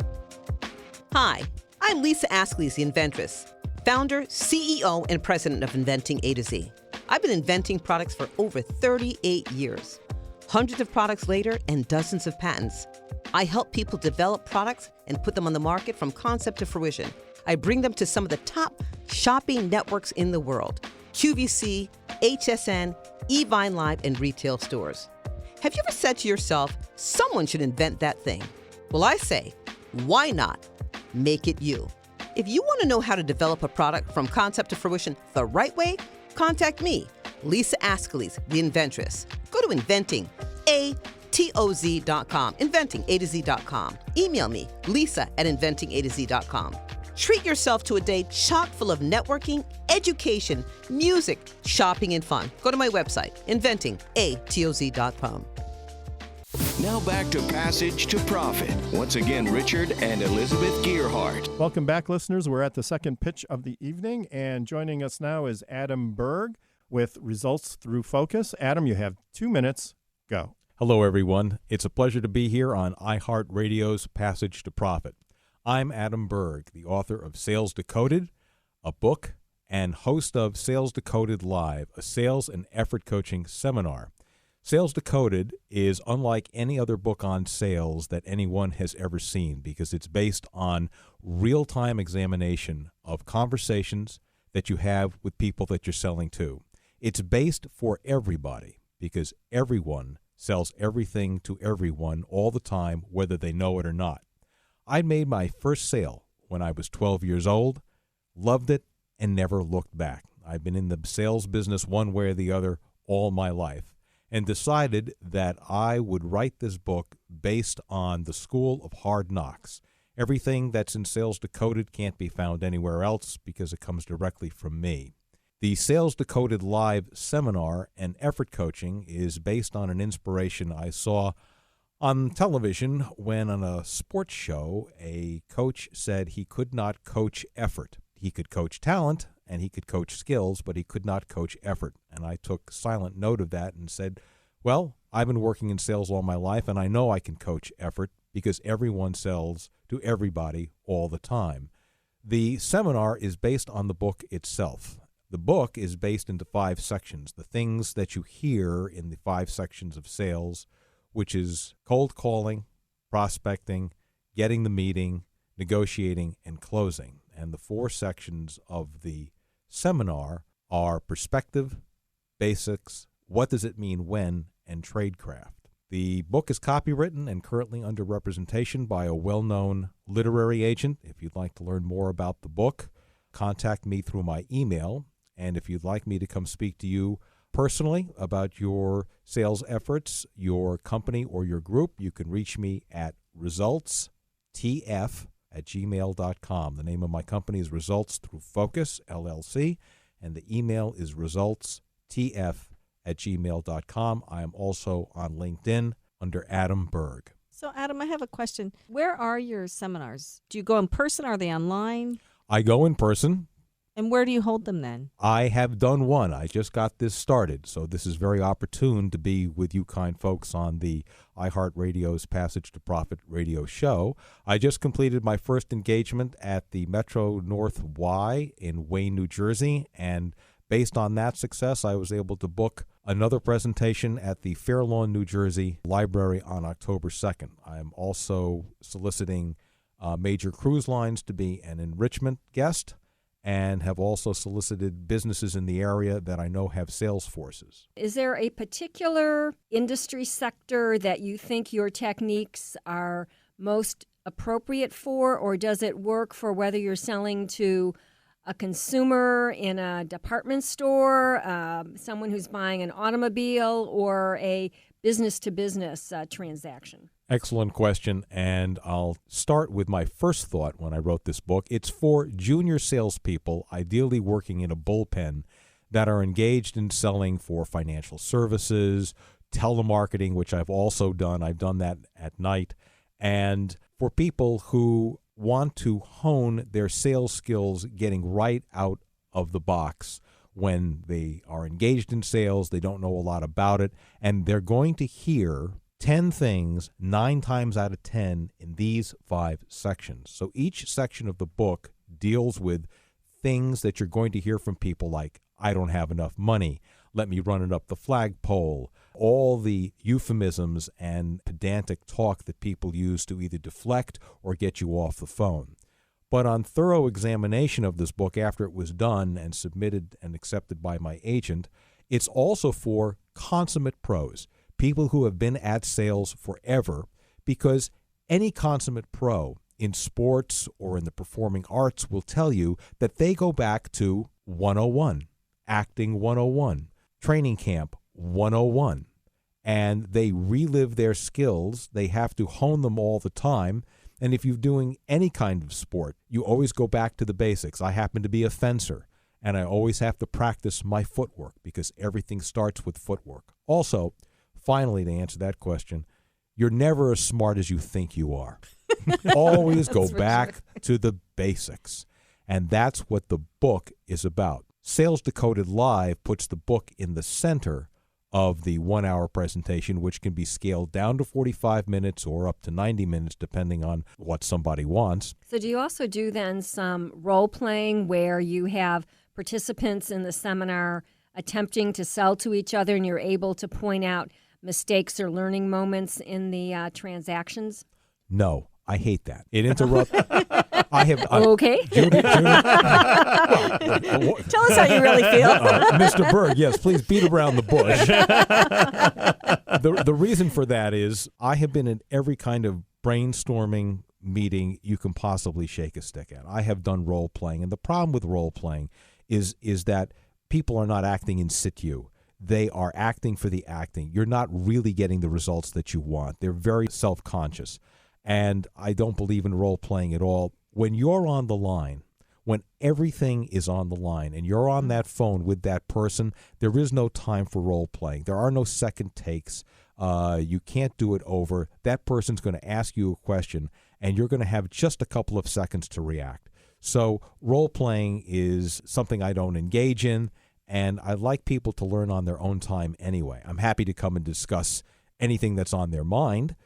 S7: Hi, I'm Lisa Askley's the inventress, founder, CEO, and president of Inventing A to Z. I've been inventing products for over 38 years. Hundreds of products later and dozens of patents. I help people develop products and put them on the market from concept to fruition. I bring them to some of the top shopping networks in the world: QVC, HSN, eVine Live, and retail stores. Have you ever said to yourself, someone should invent that thing? Well, I say, why not? Make it you. If you want to know how to develop a product from concept to fruition the right way, contact me, Lisa Askley's the inventress. Go to inventingatoz.com, inventingatoz.com. Email me, lisa@inventingatoz.com. Treat yourself to a day chock full of networking, education, music, shopping, and fun. Go to my website, inventingatoz.com.
S1: Now back to Passage to Profit. Once again, Richard and Elizabeth Gearhart.
S3: Welcome back, listeners. We're at the second pitch of the evening, and joining us now is Adam Berg with Results Through Focus. Adam, you have 2 minutes. Go.
S8: Hello, everyone. It's a pleasure to be here on iHeartRadio's Passage to Profit. I'm Adam Berg, the author of Sales Decoded, a book, and host of Sales Decoded Live, a sales and effort coaching seminar. Sales Decoded is unlike any other book on sales that anyone has ever seen because it's based on real-time examination of conversations that you have with people that you're selling to. It's based for everybody because everyone sells everything to everyone all the time, whether they know it or not. I made my first sale when I was 12 years old, loved it, and never looked back. I've been in the sales business one way or the other all my life, and decided that I would write this book based on the school of hard knocks. Everything that's in Sales Decoded can't be found anywhere else because it comes directly from me. The Sales Decoded Live seminar and effort coaching is based on an inspiration I saw on television when on a sports show a coach said he could not coach effort. He could coach talent and he could coach skills, but he could not coach effort. And I took silent note of that and said, well, I've been working in sales all my life, and I know I can coach effort because everyone sells to everybody all the time. The seminar is based on the book itself. The book is based into 5 sections, the things that you hear in the 5 sections of sales, which is cold calling, prospecting, getting the meeting, negotiating, and closing. And the 4 sections of the seminar are perspective, basics, what does it mean when, and tradecraft. The book is copywritten and currently under representation by a well-known literary agent. If you'd like to learn more about the book, contact me through my email. And if you'd like me to come speak to you personally about your sales efforts, your company, or your group, you can reach me at resultstf@gmail.com. The name of my company is Results Through Focus, LLC, and the email is resultstf@gmail.com. I am also on LinkedIn under Adam Berg.
S2: So, Adam, I have a question. Where are your seminars? Do you go in person? Are they online?
S8: I go in person.
S2: And where do you hold them then?
S8: I have done one. I just got this started, so this is very opportune to be with you kind folks on the iHeartRadio's Passage to Profit radio show. I just completed my first engagement at the Metro North Y in Wayne, New Jersey, and based on that success, I was able to book another presentation at the Fair Lawn, New Jersey Library on October 2nd. I am also soliciting major cruise lines to be an enrichment guest, and have also solicited businesses in the area that I know have sales forces.
S4: Is there a particular industry sector that you think your techniques are most appropriate for, or does it work for whether you're selling to a consumer in a department store, someone who's buying an automobile, or a business-to-business transaction?
S8: Excellent question, and I'll start with my first thought when I wrote this book. It's for junior salespeople, ideally working in a bullpen, that are engaged in selling for financial services, telemarketing, which I've also done. I've done that at night, and for people who want to hone their sales skills getting right out of the box when they are engaged in sales, they don't know a lot about it, and they're going to hear 10 things 9 times out of 10 in these 5 sections. So each section of the book deals with things that you're going to hear from people like, I don't have enough money, let me run it up the flagpole, all the euphemisms and pedantic talk that people use to either deflect or get you off the phone. But on thorough examination of this book after it was done and submitted and accepted by my agent, it's also for consummate pros, people who have been at sales forever, because any consummate pro in sports or in the performing arts will tell you that they go back to 101, acting 101, training camp 101, and they relive their skills. They have to hone them all the time. And if you're doing any kind of sport, you always go back to the basics. I happen to be a fencer, and I always have to practice my footwork because everything starts with footwork. Also, finally, to answer that question, you're never as smart as you think you are. Always go back to the basics. And that's what the book is about. Sales Decoded Live puts the book in the center of the 1-hour presentation, which can be scaled down to 45 minutes or up to 90 minutes, depending on what somebody wants.
S4: So do you also do then some role-playing where you have participants in the seminar attempting to sell to each other and you're able to point out mistakes or learning moments in the transactions?
S8: No, I hate that. It interrupts.
S4: Okay.
S8: Judith,
S2: Tell us how you really feel.
S8: Mr. Berg, yes, please beat around the bush. The reason for that is I have been in every kind of brainstorming meeting you can possibly shake a stick at. I have done role-playing, and the problem with role-playing is that people are not acting in situ. They are acting for the acting. You're not really getting the results that you want. They're very self-conscious, and I don't believe in role-playing at all. When you're on the line, when everything is on the line and you're on that phone with that person, there is no time for role-playing. There are no second takes. You can't do it over. That person's going to ask you a question, and you're going to have just a couple of seconds to react. So role-playing is something I don't engage in, and I like people to learn on their own time anyway. I'm happy to come and discuss anything that's on their mind,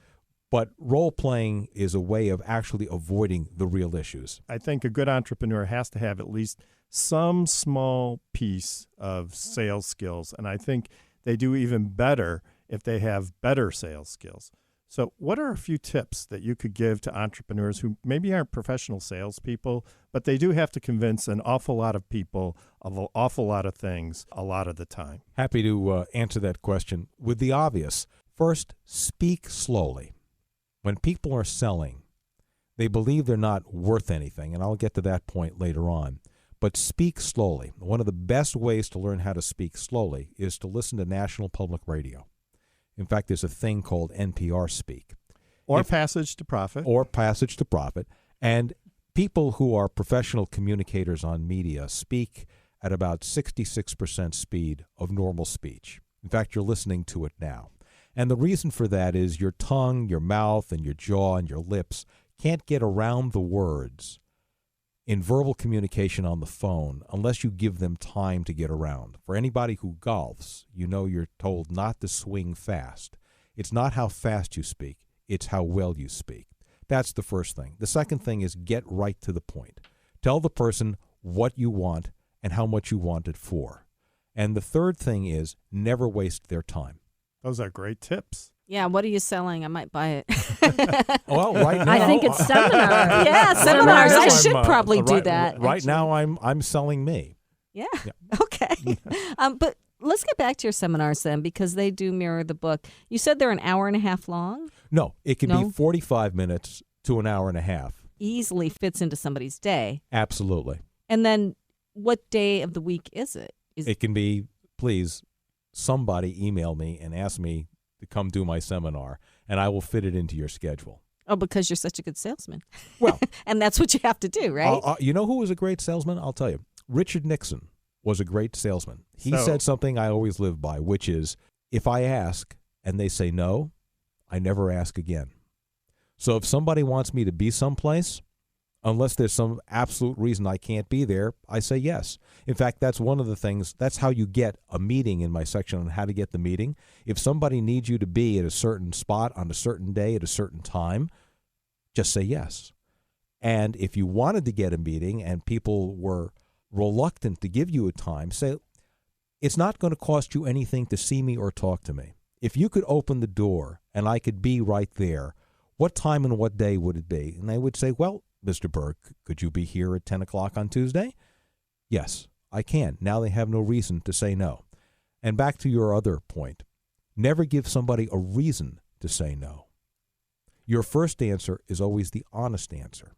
S8: But role-playing is a way of actually avoiding the real issues.
S3: I think a good entrepreneur has to have at least some small piece of sales skills, and I think they do even better if they have better sales skills. So what are a few tips that you could give to entrepreneurs who maybe aren't professional salespeople, but they do have to convince an awful lot of people of an awful lot of things a lot of the time?
S8: Happy to answer that question with the obvious. First, speak slowly. When people are selling, they believe they're not worth anything, and I'll get to that point later on. But speak slowly. One of the best ways to learn how to speak slowly is to listen to national public radio. In fact, there's a thing called NPR Speak.
S3: Or Passage to Profit.
S8: Or Passage to Profit. And people who are professional communicators on media speak at about 66% speed of normal speech. In fact, you're listening to it now. And the reason for that is your tongue, your mouth, and your jaw and your lips can't get around the words in verbal communication on the phone unless you give them time to get around. For anybody who golfs, you know you're told not to swing fast. It's not how fast you speak, it's how well you speak. That's the first thing. The second thing is get right to the point. Tell the person what you want and how much you want it for. And the third thing is never waste their time.
S3: Those are great tips.
S2: Yeah, what are you selling? I might buy it.
S8: Well, right now
S4: I think it's seminars.
S2: Yeah, seminars. I should probably do that.
S8: Right now, I'm selling me.
S2: Yeah. Okay. But let's get back to your seminars then, because they do mirror the book. You said they're an hour and a half long?
S8: No, it can be 45 minutes to an hour and a half.
S2: Easily fits into somebody's day.
S8: Absolutely.
S2: And then what day of the week is it?
S8: It can be, please, somebody email me and ask me to come do my seminar, and I will fit it into your schedule.
S2: Oh, because you're such a good salesman.
S8: Well,
S2: and that's what you have to do, right?
S8: You know who was a great salesman? I'll tell you. Richard Nixon was a great salesman. He said something I always live by, which is, if I ask and they say no, I never ask again. So if somebody wants me to be someplace, unless there's some absolute reason I can't be there, I say yes. In fact, that's one of the things, that's how you get a meeting in my section on how to get the meeting. If somebody needs you to be at a certain spot on a certain day at a certain time, just say yes. And if you wanted to get a meeting and people were reluctant to give you a time, say, it's not going to cost you anything to see me or talk to me. If you could open the door and I could be right there, what time and what day would it be? And they would say, well, Mr. Berg, could you be here at 10 o'clock on Tuesday? Yes, I can. Now they have no reason to say no. And back to your other point, never give somebody a reason to say no. Your first answer is always the honest answer.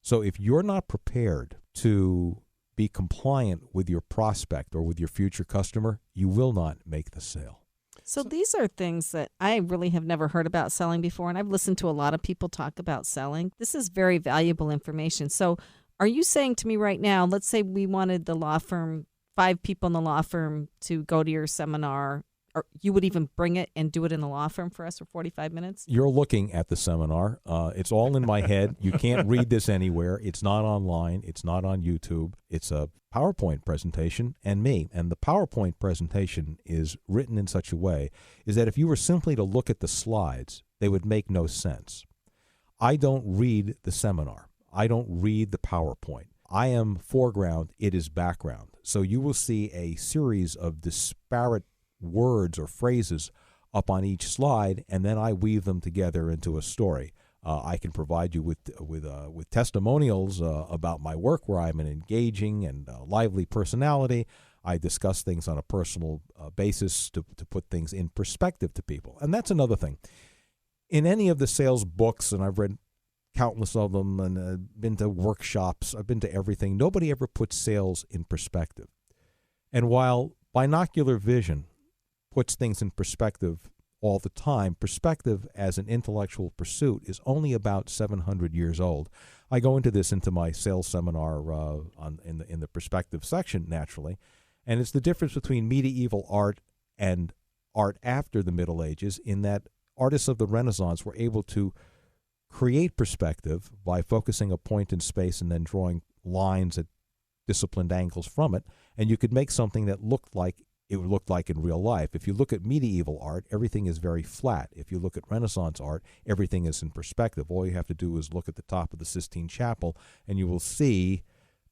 S8: So if you're not prepared to be compliant with your prospect or with your future customer, you will not make the sale.
S2: So these are things that I really have never heard about selling before, and I've listened to a lot of people talk about selling. This is very valuable information. So are you saying to me right now, let's say we wanted the law firm, 5 people in the law firm to go to your seminar, or you would even bring it and do it in the law firm for us for 45 minutes?
S8: You're looking at the seminar. It's all in my head. You can't read this anywhere. It's not online. It's not on YouTube. It's a PowerPoint presentation and me. And the PowerPoint presentation is written in such a way is that if you were simply to look at the slides, they would make no sense. I don't read the seminar. I don't read the PowerPoint. I am foreground. It is background. So you will see a series of disparate words or phrases up on each slide, and then I weave them together into a story. I can provide you with testimonials about my work where I'm an engaging and lively personality. I discuss things on a personal basis to put things in perspective to people. And that's another thing. In any of the sales books, and I've read countless of them and been to workshops, I've been to everything, nobody ever puts sales in perspective. And while binocular vision puts things in perspective all the time, perspective as an intellectual pursuit is only about 700 years old. I go into my sales seminar in the perspective section, naturally, and it's the difference between medieval art and art after the Middle Ages, in that artists of the Renaissance were able to create perspective by focusing a point in space and then drawing lines at disciplined angles from it, and you could make something that looked like it would look like in real life. If you look at medieval art, everything is very flat. If you look at Renaissance art, everything is in perspective. All you have to do is look at the top of the Sistine Chapel, and you will see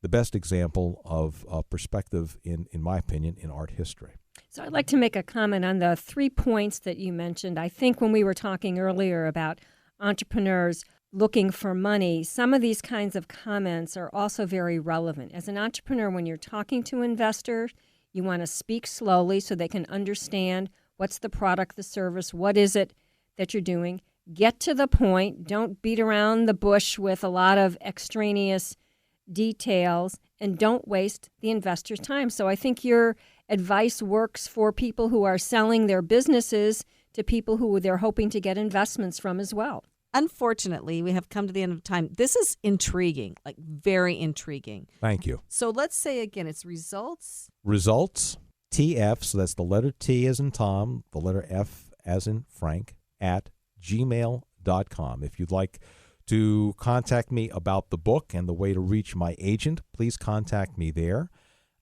S8: the best example of perspective, in my opinion, in art history.
S4: So I'd like to make a comment on the 3 points that you mentioned. I think when we were talking earlier about entrepreneurs looking for money, some of these kinds of comments are also very relevant. As an entrepreneur, when you're talking to investors, you want to speak slowly so they can understand what's the product, the service, what is it that you're doing. Get to the point. Don't beat around the bush with a lot of extraneous details, and don't waste the investor's time. So I think your advice works for people who are selling their businesses to people who they're hoping to get investments from as well.
S2: Unfortunately, we have come to the end of time. This is intriguing, like very intriguing.
S8: Thank you.
S2: So let's say again, it's results.
S8: Results, TF, so that's the letter T as in Tom, the letter F as in Frank, at gmail.com. If you'd like to contact me about the book and the way to reach my agent, please contact me there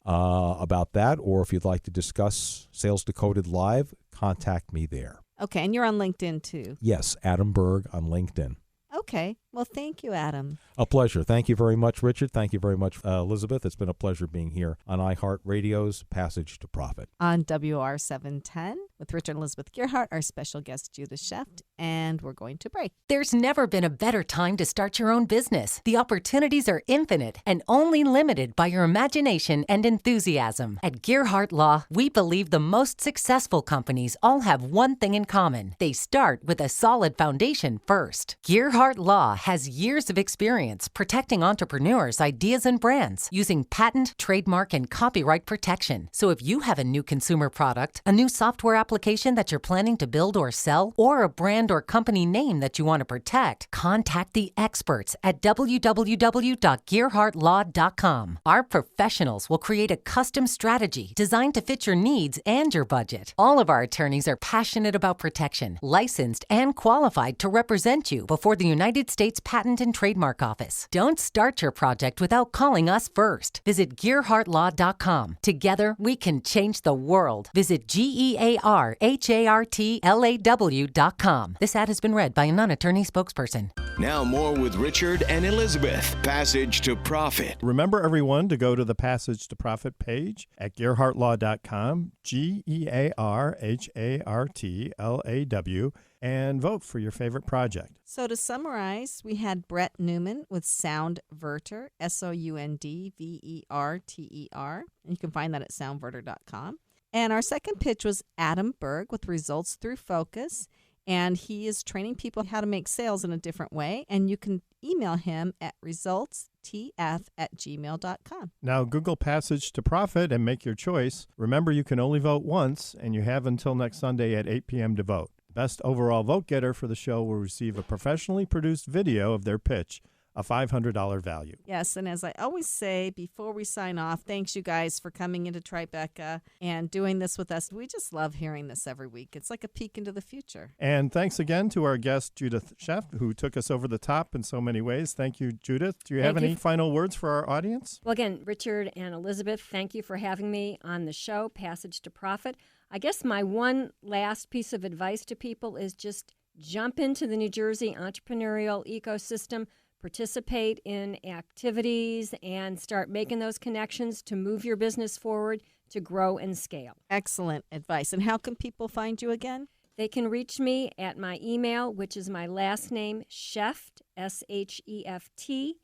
S8: about that. Or if you'd like to discuss Sales Decoded Live, contact me there.
S2: Okay, and you're on LinkedIn too.
S8: Yes, Adam Berg on LinkedIn.
S2: Okay, well, thank you, Adam.
S8: A pleasure. Thank you very much, Richard. Thank you very much, Elizabeth. It's been a pleasure being here on iHeartRadio's Passage to Profit.
S2: On WR 710 with Richard and Elizabeth Gearhart, our special guest, Judith Sheft, and we're going to break.
S5: There's never been a better time to start your own business. The opportunities are infinite and only limited by your imagination and enthusiasm. At Gearhart Law, we believe the most successful companies all have one thing in common. They start with a solid foundation first. Gearhart Law has years of experience protecting entrepreneurs' ideas and brands using patent, trademark, and copyright protection. So if you have a new consumer product, a new software application that you're planning to build or sell, or a brand or company name that you want to protect, contact the experts at www.gearhartlaw.com. Our professionals will create a custom strategy designed to fit your needs and your budget. All of our attorneys are passionate about protection, licensed and qualified to represent you before the United States Patent and Trademark Office. Don't start your project without calling us first. Visit GearhartLaw.com. Together, we can change the world. Visit GearhartLaw.com. This ad has been read by a non-attorney spokesperson.
S1: Now more with Richard and Elizabeth. Passage to Profit.
S3: Remember, everyone, to go to the Passage to Profit page at GearhartLaw.com, GearhartLaw, and vote for your favorite project.
S2: So to summarize, we had Brett Newman with Soundverter, Soundverter. And you can find that at soundverter.com. And our second pitch was Adam Berg with Results Through Focus. And he is training people how to make sales in a different way. And you can email him at resultstf@gmail.com.
S3: Now, Google Passage to Profit and make your choice. Remember, you can only vote once, and you have until next Sunday at 8 p.m. to vote. Best overall vote getter for the show will receive a professionally produced video of their pitch, a $500 value.
S2: Yes, and as I always say before we sign off, thanks you guys for coming into Tribeca and doing this with us. We just love hearing this every week. It's like a peek into the future.
S3: And thanks again to our guest, Judith Sheft, who took us over the top in so many ways. Thank you, Judith. Do you have any final words for our audience?
S4: Well, again, Richard and Elizabeth, thank you for having me on the show, Passage to Profit. I guess my one last piece of advice to people is just jump into the New Jersey entrepreneurial ecosystem, participate in activities, and start making those connections to move your business forward, to grow and scale.
S2: Excellent advice. And how can people find you again?
S4: They can reach me at my email, which is my last name, Sheft, SHEFT,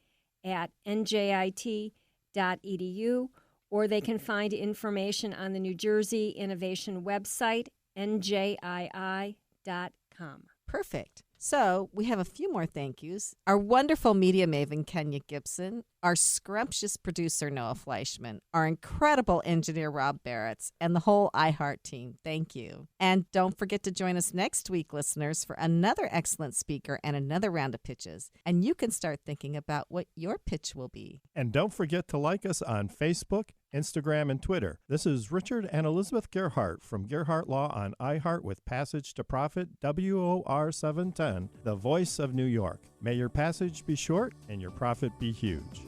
S4: at njit.edu, or they can find information on the New Jersey Innovation website, njii.com.
S2: Perfect. So we have a few more thank yous. Our wonderful media maven, Kenya Gibson, our scrumptious producer, Noah Fleischman, our incredible engineer, Rob Barretts, and the whole iHeart team. Thank you. And don't forget to join us next week, listeners, for another excellent speaker and another round of pitches. And you can start thinking about what your pitch will be. And don't forget to like us on Facebook, Instagram, and Twitter. This is Richard and Elizabeth Gearhart from Gearhart Law on iHeart with Passage to Profit, WOR 710, the voice of New York. May your passage be short and your profit be huge.